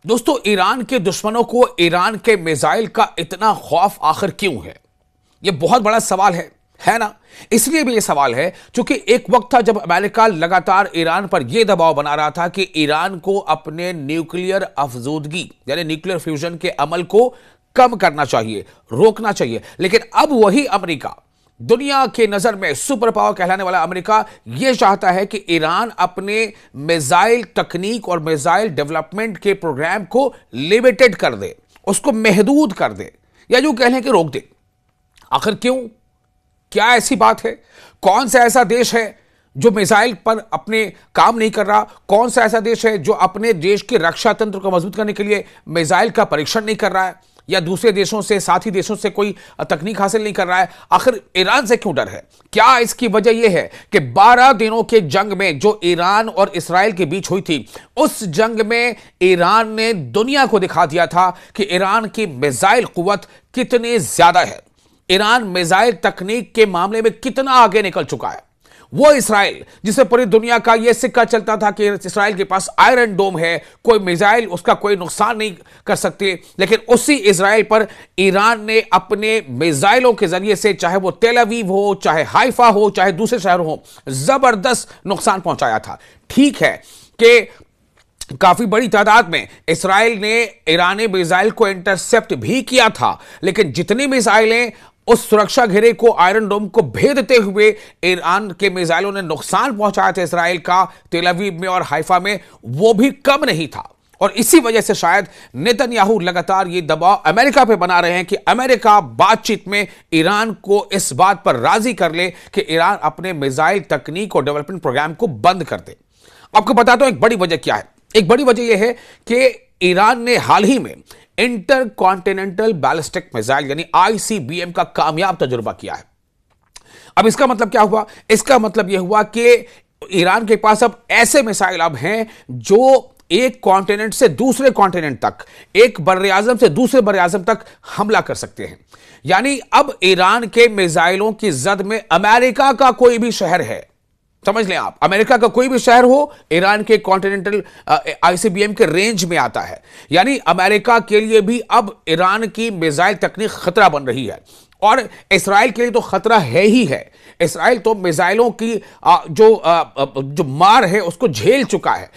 दोस्तों, ईरान के दुश्मनों को ईरान के मिसाइल का इतना खौफ आखिर क्यों है? यह बहुत बड़ा सवाल है ना? इसलिए भी यह सवाल है क्योंकि एक वक्त था जब अमेरिका लगातार ईरान पर यह दबाव बना रहा था कि ईरान को अपने न्यूक्लियर अफजूदगी यानी न्यूक्लियर फ्यूजन के अमल को कम करना चाहिए, रोकना चाहिए। लेकिन अब वही अमेरिका, दुनिया के नजर में सुपर पावर कहलाने वाला अमेरिका, यह चाहता है कि ईरान अपने मिसाइल तकनीक और मिसाइल डेवलपमेंट के प्रोग्राम को लिमिटेड कर दे, उसको महदूद कर दे, या यूं कह लें कि रोक दे। आखिर क्यों? क्या ऐसी बात है? कौन सा ऐसा देश है जो मिसाइल पर अपने काम नहीं कर रहा? कौन सा ऐसा देश है जो अपने देश के रक्षा तंत्र को मजबूत करने के लिए मिसाइल का परीक्षण नहीं कर रहा है, या दूसरे देशों से, साथी देशों से कोई तकनीक हासिल नहीं कर रहा है? आखिर ईरान से क्यों डर है? क्या इसकी वजह यह है कि 12 दिनों के जंग में जो ईरान और इस्राएल के बीच हुई थी, उस जंग में ईरान ने दुनिया को दिखा दिया था कि ईरान की मिसाइल कुव्वत कितनी ज्यादा है, ईरान मिसाइल तकनीक के मामले में कितना आगे निकल चुका है। वो इस्राएल जिसे पूरी दुनिया का यह सिक्का चलता था कि इस्राएल के पास आयरन डोम है, कोई मिसाइल उसका कोई नुकसान नहीं कर सकते, लेकिन उसी इस्राएल पर ईरान ने अपने मिसाइलों के जरिए से, चाहे वो तेल अवीव हो, चाहे हाइफा हो, चाहे दूसरे शहर हो, जबरदस्त नुकसान पहुंचाया था। ठीक है कि काफी बड़ी तादाद में इस्राएल ने ईरानी मिसाइल को इंटरसेप्ट भी किया था, लेकिन जितनी मिसाइलें उस सुरक्षा घेरे को, आयरन डोम को भेदते हुए ईरान के मिसाइलों ने नुकसान पहुंचाया था इस्राएल का तेल अवीव में और हाइफा में, वो भी कम नहीं था। और इसी वजह से शायद नेतन्याहू लगातार ये दबाव अमेरिका पे बना रहे हैं कि अमेरिका बातचीत में ईरान को इस बात पर राजी कर ले कि ईरान अपने मिसाइल तकनीक और डेवलपमेंट प्रोग्राम को बंद कर दे। आपको बताता हूं एक बड़ी वजह क्या है। एक बड़ी वजह यह है कि ईरान ने हाल ही में इंटर कॉन्टिनेंटल बैलिस्टिक मिसाइल यानी आईसीबीएम का कामयाब तजुर्बा किया है। अब इसका मतलब क्या हुआ? इसका मतलब यह हुआ कि ईरान के पास अब ऐसे मिसाइल अब हैं जो एक कॉन्टिनेंट से दूसरे कॉन्टिनेंट तक, एक बर्र-ए-आज़म से दूसरे बर्र-ए-आज़म तक हमला कर सकते हैं। यानी अब ईरान के मिसाइलों की जद में अमेरिका का कोई भी शहर है, समझ लें आप, अमेरिका का कोई भी शहर हो, ईरान के कॉन्टिनेंटल आईसीबीएम के रेंज में आता है। यानी अमेरिका के लिए भी अब ईरान की मिसाइल तकनीक खतरा बन रही है, और इस्राएल के लिए तो खतरा है ही है। इस्राएल तो मिसाइलों की जो मार है उसको झेल चुका है।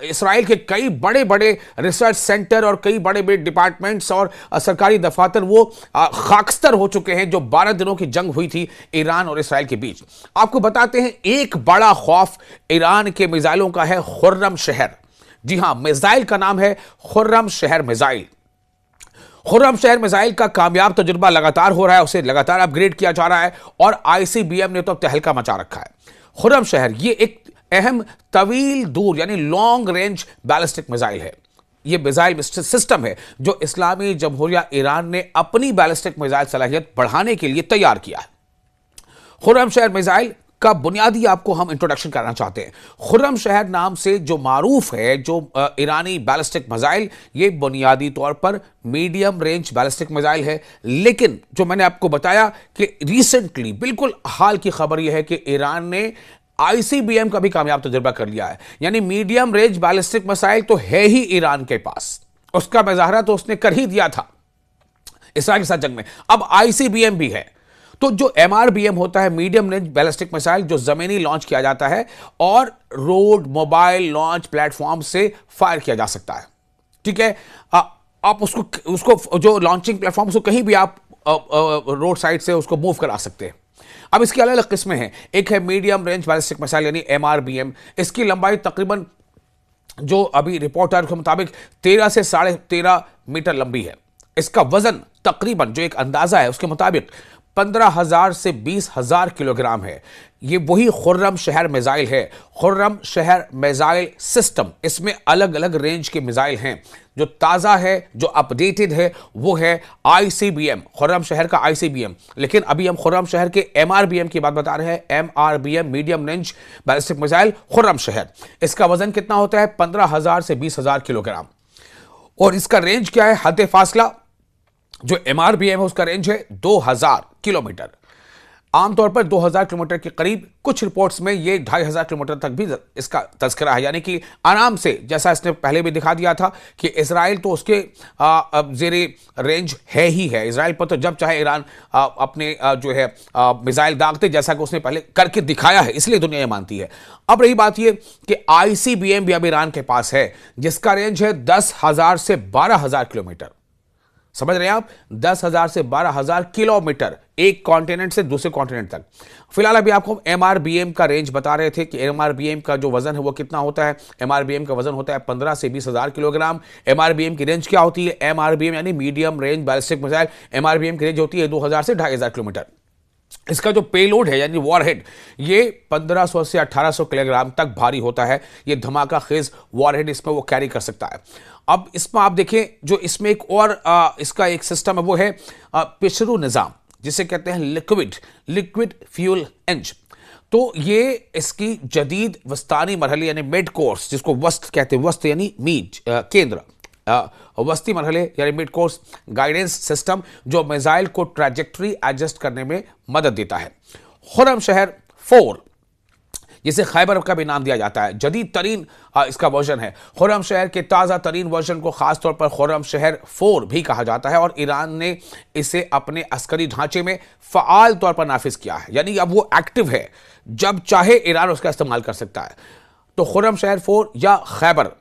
इस्राएल के कई बड़े बड़े रिसर्च सेंटर और कई बड़े बड़े डिपार्टमेंट्स और सरकारी दफातर वो खाकस्तर हो चुके हैं जो 12 दिनों की जंग हुई थी ईरान और इस्राएल के बीच। आपको बताते हैं, एक बड़ा खौफ ईरान के मिसाइलों का है खुर्रम शहर। जी हां, मिसाइल का नाम है खुर्रम शहर मिसाइल। खुर्रम शहर मिसाइल का कामयाब तजुर्बा लगातार हो रहा है, उसे लगातार अपग्रेड किया जा रहा है, और आईसीबीएम ने तो अब तहलका मचा रखा है। खुर्रम शहर ये एक अहम तवील दूर यानी लॉन्ग रेंज बैलिस्टिक मिसाइल है। ये मिसाइल सिस्टम है जो इस्लामी जमहूरिया ईरान ने अपनी बैलिस्टिक मिसाइल सलाहियत बढ़ाने के लिए तैयार किया है। खुर्रम शहर मिसाइल का बुनियादी आपको हम इंट्रोडक्शन करना चाहते हैं। खुर्रम शहर नाम से जो मारूफ है जो ईरानी बैलिस्टिक मिसाइल, ये बुनियादी तौर पर मीडियम रेंज बैलिस्टिक मिसाइल है। लेकिन जो मैंने आपको बताया कि रिसेंटली, बिल्कुल हाल की खबर यह है कि ईरान ने आईसीबीएम का भी कामयाब तजुर्बा कर लिया है। यानी मीडियम रेंज बैलिस्टिक मिसाइल तो है ही ईरान के पास, उसका मुजाहरा तो उसने कर ही दिया था इस्राएल के साथ जंग में, अब आईसीबीएम भी है। तो जो एमआरबीएम होता है, मीडियम रेंज बैलिस्टिक मिसाइल, जो जमीनी लॉन्च किया जाता है और रोड मोबाइल लॉन्च प्लेटफॉर्म से फायर किया जा सकता है। ठीक है, आप उसको जो लॉन्चिंग प्लेटफॉर्म, उसको कहीं भी आप रोड साइड से उसको मूव करा सकते हैं। अब इसकी अलग अलग किस्में हैं। एक है मीडियम रेंज बैलिस्टिक मिसाइल यानी एमआरबीएम। इसकी लंबाई तकरीबन, जो अभी रिपोर्ट के मुताबिक, 13 से 13.5 मीटर लंबी है। इसका वजन तकरीबन, जो एक अंदाजा है उसके मुताबिक, 15,000 से 20,000 किलोग्राम है। ये वही खुर्रम शहर मिसाइल है, खुर्रम शहर मिसाइल सिस्टम। इसमें अलग अलग रेंज के मिसाइल हैं। जो ताज़ा है, जो अपडेटेड है, वो है आईसीबीएम, खुर्रम शहर का आईसीबीएम। लेकिन अभी हम खुर्रम शहर के एमआरबीएम की बात बता रहे हैं। MRBM medium range ballistic missile Khorramshahr. इसका वजन कितना होता है? 15,000 से 20,000 किलोग्राम। और इसका रेंज क्या है? हद फासला जो एमआरबीएम है उसका रेंज है 2000 किलोमीटर। आमतौर पर 2000 किलोमीटर के करीब, कुछ रिपोर्ट्स में ये 2500 किलोमीटर तक भी इसका तस्करा है। यानी कि आराम से, जैसा इसने पहले भी दिखा दिया था कि इजराइल तो उसके जेरे रेंज है ही है। इजराइल पर तो जब चाहे ईरान अपने जो है मिसाइल दागते, जैसा कि उसने पहले करके दिखाया है, इसलिए दुनिया ये मानती है। अब रही बात ये कि ICBM भी अब ईरान के पास है, जिसका रेंज है 10,000 से 12,000 किलोमीटर। समझ रहे हैं आप, 10,000 से 12,000 किलोमीटर एक कॉन्टिनेंट से दूसरे कॉन्टिनेंट तक। फिलहाल अभी आपको MRBM का रेंज बता रहे थे कि MRBM का जो वजन है वो कितना होता है। MRBM का वजन होता है 15 से 20,000 किलोग्राम। MRBM की रेंज क्या होती है? MRBM यानी medium range ballistic missile. MRBM की रेंज होती है 2,000 से 2,500 किलोमीटर। इसका जो पेलोड है यानी वॉरहेड, ये 1500 से 1800 किलोग्राम तक भारी होता है। ये धमाका खेज वॉरहेड इसमें वो कैरी कर सकता है। अब इसमें आप देखें, जो इसमें एक और इसका एक सिस्टम है वो है पिशरू निज़ाम, जिसे कहते हैं लिक्विड फ्यूल इंजन। तो ये इसकी जदीद वस्तानी मरहले यानी मिड कोर्स, जिसको वस्त कहते हैं, वस्त यानी मीड केंद्र, वस्ती मरहले यानी मिड कोर्स गाइडेंस सिस्टम, जो मिसाइल को ट्रैजेक्टरी एडजस्ट करने में मदद देता है। खुर्रमशहर 4, जिसे खैबर का भी नाम दिया जाता है, जदीद तरीन इसका वर्जन है। खुर्रमशहर के ताज़ा तरीन वर्जन को खासतौर पर खुर्रमशहर 4 भी कहा जाता है, और ईरान ने इसे अपने अस्करी ढांचे में फ़आल तौर पर नाफिज किया है। यानी अब वो एक्टिव है, जब चाहे ईरान उसका इस्तेमाल कर सकता है। तो खुर्रमशहर 4 या खैबर,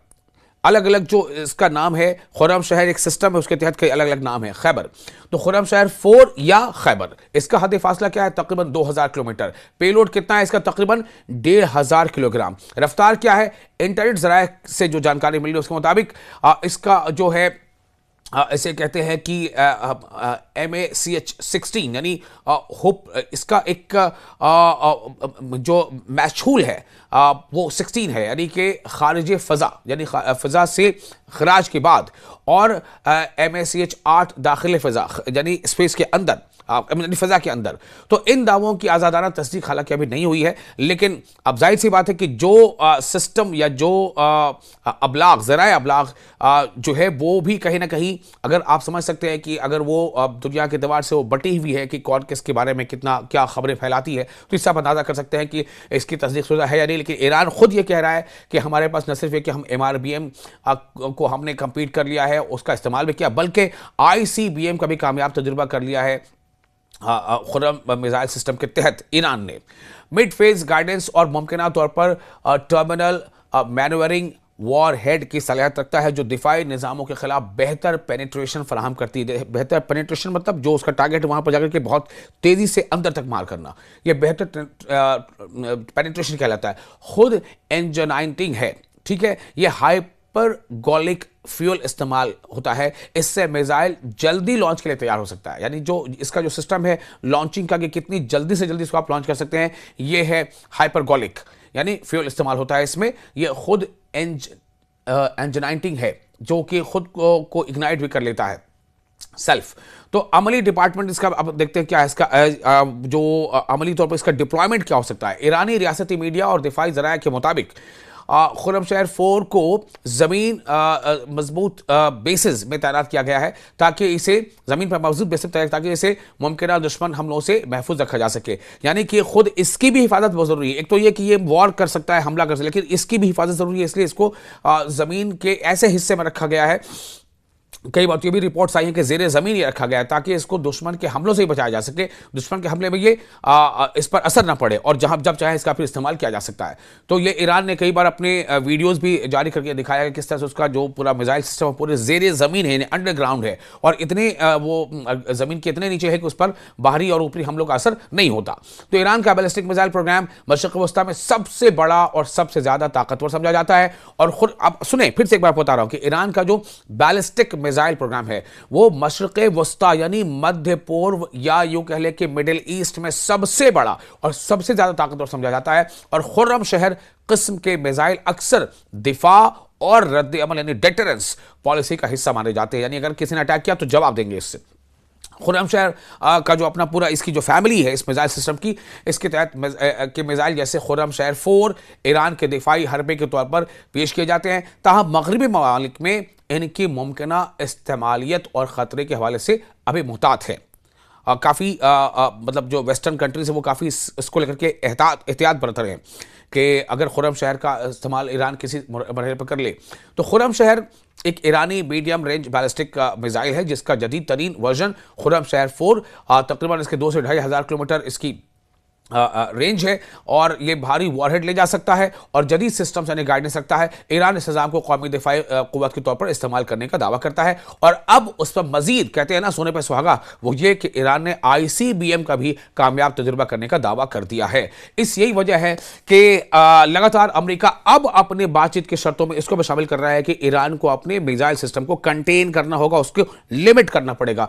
अलग अलग जो इसका नाम है, खुर्रमशहर एक सिस्टम है, उसके तहत कई अलग अलग नाम है। खैबर, तो खुर्रमशहर 4 या खैबर, इसका हद फासला क्या है? तकरीबन 2000 किलोमीटर। पेलोड कितना है इसका? तकरीबन 1500 किलोग्राम। रफ्तार क्या है? इंटरनेट जराए से जो जानकारी मिली उसके मुताबिक इसका जो है इसे कहते हैं कि MACH-16 यानी होप, इसका एक जो मैशूल है वो 16 है, यानी कि खारिज फ़ज़ा, यानी फ़ज़ा से खराज के बाद, और MACH-8 दाखिल फ़ज़ा यानी स्पेस के अंदर, फ़ज़ा के अंदर। तो इन दावों की आज़ादाना तस्दीक हालांकि अभी नहीं हुई है, लेकिन अब जाहिर सी बात है कि जो सिस्टम या जो अबलाग, ज़राए अबलाग जो है, वो भी कहीं ना कहीं, अगर आप समझ सकते हैं कि अगर वो दुनिया के दीवार से वो बटी हुई है कि कौन किसके बारे में कितना क्या खबरें फैलाती है, तो इससे आप अंदाज़ा कर सकते हैं कि इसकी तस्दीक शुदा है या नहीं। लेकिन ईरान खुद ये कह रहा है कि हमारे पास न सिर्फ ये कि हम MRBM को हमने कंप्लीट कर लिया है, उसका इस्तेमाल भी किया, बल्कि ICBM का भी कामयाब तजुर्बा कर लिया है खुर्रम मिसाइल सिस्टम के तहत। ईरान ने मिड फेज गाइडेंस और मुमकिना तौर पर टर्मिनल मैन्यूवरिंग वॉर हेड की सलाहियत रखता है, जो दिफाई निज़ामों के खिलाफ बेहतर पेनिट्रेशन फराहम करती है। बेहतर पेनिट्रेशन मतलब जो उसका टारगेट है वहाँ पर जाकर के बहुत तेज़ी से अंदर तक मार करना, यह बेहतर पेनिट्रेशन कहलाता है। खुद इंजीनियरिंग है, ठीक है, यह हाइपरगोलिक फ्यूल इस्तेमाल होता है। इससे मिसाइल जल्दी लॉन्च के लिए तैयार हो सकता है। यानी जो इसका जो सिस्टम है लॉन्चिंग का, कि कितनी जल्दी से जल्दी इसको आप लॉन्च कर सकते हैं, यह है हाइपरगोलिक, यानी फ्यूल इस्तेमाल होता है इसमें। यह खुद इंजीनियरिंग है, जो कि खुद को इग्नाइट भी कर लेता है सेल्फ। तो अमली डिपार्टमेंट इसका, अब देखते हैं क्या है इसका जो अमली तौर पर इसका डिप्लॉयमेंट क्या हो सकता है। ईरानी रियासती मीडिया और दिफाई ज़राए के मुताबिक खुर्रमशहर 4 को ज़मीन मजबूत बेसिस में तैनात किया गया है, ताकि इसे ज़मीन पर मजबूत बेसिस तैयार, ताकि इसे मुमकिन दुश्मन हमलों से महफूज रखा जा सके। यानी कि खुद इसकी भी हिफाजत बहुत ज़रूरी है। एक तो ये कि ये वॉर कर सकता है, हमला कर सकता है, लेकिन इसकी भी हिफाजत ज़रूरी है, इसलिए इसको ज़मीन के ऐसे हिस्से में रखा गया है। कई बार ये भी रिपोर्ट्स आई हैं कि ज़ेरे ज़मीन ये रखा गया है, ताकि इसको दुश्मन के हमलों से ही बचाया जा सके, दुश्मन के हमले में ये इस पर असर ना पड़े, और जहां जब चाहे इसका फिर इस्तेमाल किया जा सकता है। तो ये ईरान ने कई बार अपने वीडियोस भी जारी करके दिखाया है किस तरह से उसका जो पूरा मिसाइल सिस्टम पूरे ज़ेरे ज़मीन है, अंडरग्राउंड है, और इतने वो ज़मीन के इतने नीचे है कि उस पर बाहरी और ऊपरी हमलों का असर नहीं होता। तो ईरान का बैलिस्टिक मिसाइल प्रोग्राम मशरिक़ वस्ता में सबसे बड़ा और सबसे ज़्यादा ताकतवर समझा जाता है। और खुद अब सुने, फिर से एक बार बता रहा हूँ कि ईरान का जो बैलिस्टिक मिसाइल प्रोग्राम है वो मशरिक़ वस्ता यानी मध्य पूर्व, या यूं कह ले कि मिडिल ईस्ट में सबसे बड़ा और सबसे ज्यादा ताकतवर समझा जाता है। और खुर्रमशहर किस्म के मिसाइल अक्सर दिफा और रद्द अमल यानी डेटरेंस पॉलिसी का हिस्सा माने जाते हैं। यानी अगर किसी ने अटैक किया तो जवाब देंगे इससे। खुर्रमशहर का जो अपना पूरा इसकी जो फैमिली है इस मिसाइल सिस्टम की, इसके तहत के मिसाइल जैसे खुर्रमशहर 4 ईरान के दिफाई हरबे के तौर पर पेश किए जाते हैं। ताहम मगरबी ममालिक में इनकी मुमकिना इस्तेमालियत और ख़तरे के हवाले से अभी मुहतात है। काफ़ी मतलब जो वेस्टर्न कंट्रीज है वो काफ़ी इसको लेकर के एहतियात बरत रहे हैं कि अगर खुर्रमशहर का इस्तेमाल ईरान किसी मरहले पर कर ले तो खुर्रमशहर एक ईरानी मीडियम रेंज बैलिस्टिक मिसाइल है जिसका जदीद तरीन वर्जन खुर्रमशहर 4 तकरीबन इसके 2 से 2,500 किलोमीटर इसकी रेंज है और ये भारी वॉरहेड ले जा सकता है और जदीद सिस्टम यानी गाइडेंस रखता है। ईरान इस निज़ाम को कौमी दिफाई कुव्वत के तौर पर इस्तेमाल करने का दावा करता है और अब उस पर मजीद कहते हैं ना सोने पर सुहागा, वो ये कि ईरान ने ICBM का भी कामयाब तजुर्बा करने का दावा कर दिया है। इस यही वजह है कि लगातार अमेरिका अब अपने बातचीत की शर्तों में इसको भी शामिल कर रहा है कि ईरान को अपने मिसाइल सिस्टम को कंटेन करना होगा, उसको लिमिट करना पड़ेगा।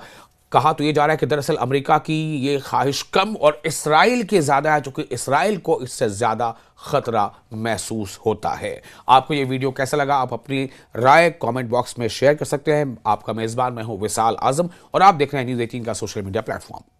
कहा तो ये जा रहा है कि दरअसल अमेरिका की ये ख्वाहिश कम और इसराइल के ज्यादा है, क्योंकि इसराइल को इससे ज्यादा खतरा महसूस होता है। आपको ये वीडियो कैसा लगा, आप अपनी राय कमेंट बॉक्स में शेयर कर सकते हैं। आपका मेजबान मैं हूं विशाल आजम और आप देख रहे हैं न्यूज़ 18 का सोशल मीडिया प्लेटफॉर्म।